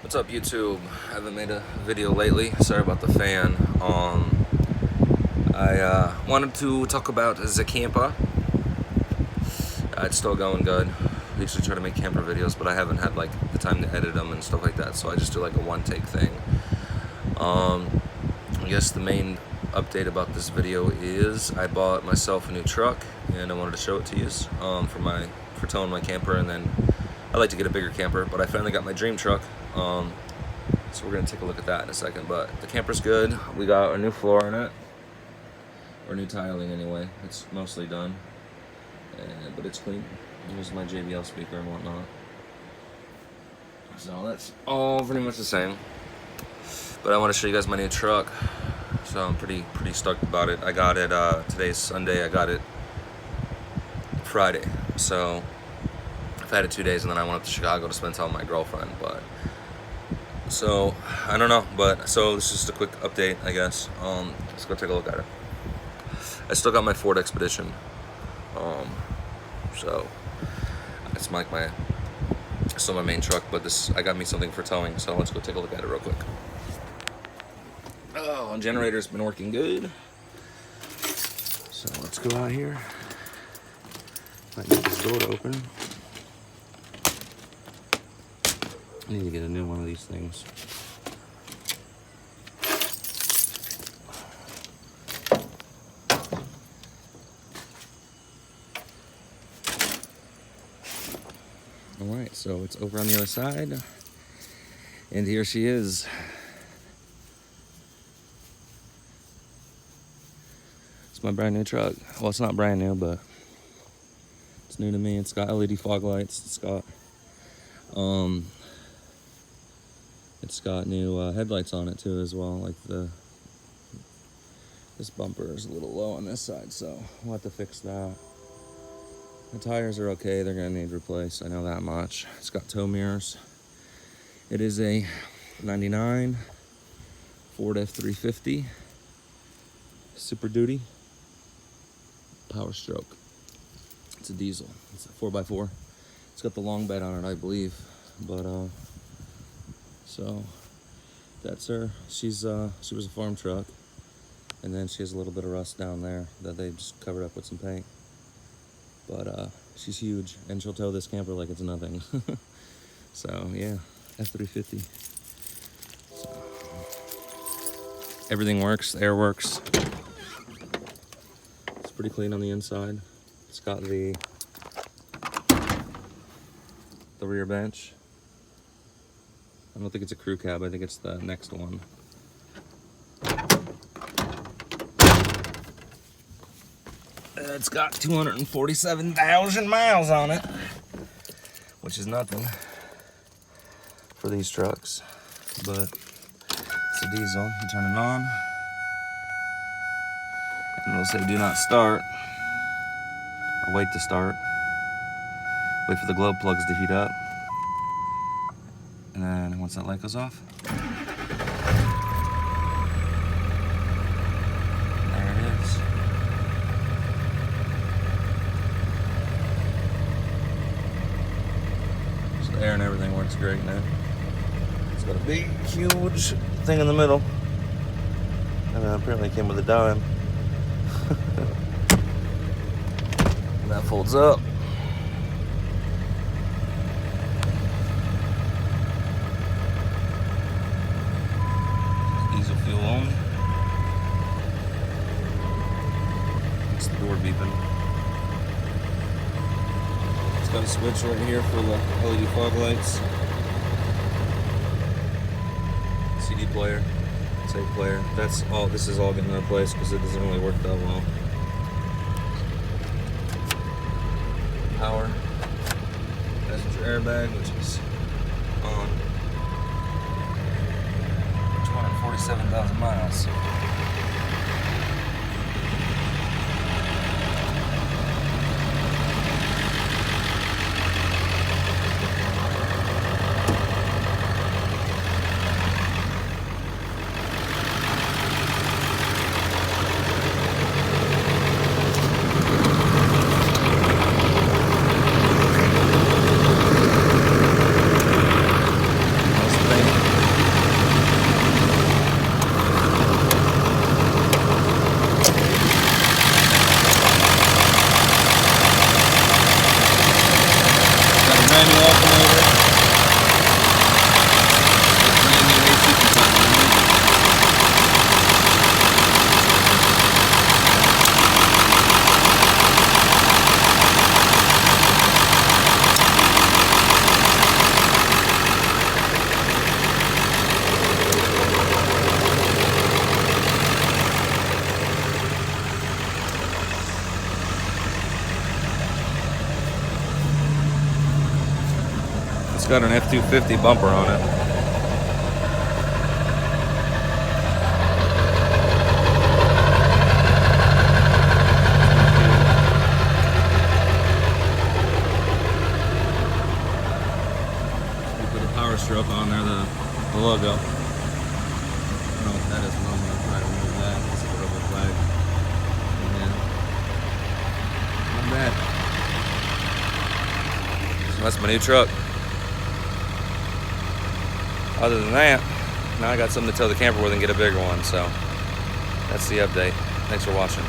What's up, YouTube? I haven't made a video lately. Sorry about the fan. I wanted to talk about Zacampa. It's still going good. I usually try to make camper videos, but I haven't had like the time to edit them and stuff like that, so I just do like a one-take thing. I guess the main update about this video is I bought myself a new truck, and I wanted to show it to you for towing my camper, and then I'd like to get a bigger camper, but I finally got my dream truck. So we're gonna take a look at that in a second. But the camper's good. We got a new floor in it, or new tiling anyway. It's mostly done, but it's clean. Here's my JBL speaker and whatnot. So that's all pretty much the same. But I want to show you guys my new truck. So I'm pretty stoked about it. I got it. Today's Sunday. I got it Friday. So I've had it 2 days, and then I went up to Chicago to spend time with my girlfriend. But so I don't know. But so this is just a quick update, I guess. Let's go take a look at it. I still got my Ford Expedition. So it's still my main truck, but I got me something for towing. So let's go take a look at it real quick. Oh, and generator's been working good. So let's go out here. Might need this door to open. I need to get a new one of these things. Alright, so it's over on the other side. And here she is. It's my brand new truck. Well, it's not brand new, but it's new to me. It's got LED fog lights. It's got new headlights on it too as well. Like this bumper is a little low on this side, so we'll have to fix that. The tires are okay. They're gonna need replaced. I know that much. It's got tow mirrors. It is a 99 Ford F350 Super Duty Power Stroke. It's a diesel. It's a 4x4. It's got the long bed on it, I believe. But so that's her. She was a farm truck, and then she has a little bit of rust down there that they just covered up with some paint. But she's huge, and she'll tow this camper like it's nothing. So yeah, F350. So, everything works. The air works. It's pretty clean on the inside. It's got the rear bench. I don't think it's a crew cab. I think it's the next one. It's got 247,000 miles on it, which is nothing for these trucks, but it's a diesel. You turn it on, and it'll say do not start, or wait to start. Wait for the glow plugs to heat up, and then once that light goes off, there it is. Air and everything works great now. It's got a big, huge thing in the middle, and apparently it came with a dime. And that folds up. Diesel fuel only. It's the door beeping. It's got a switch right here for the LED fog lights. CD player, tape player. That's all. This is all getting replaced because it doesn't really work that well. Power. Passenger airbag, which is on. 247,000 miles. That's the thing. got an F-250 bumper on it. We put a Power Stroke on there, the logo. I don't know what that is, but I'm going to try to remove that. It's a rebel flag. And not bad. So that's my new truck. Other than that, now I got something to tow the camper with and get a bigger one. So that's the update. Thanks for watching.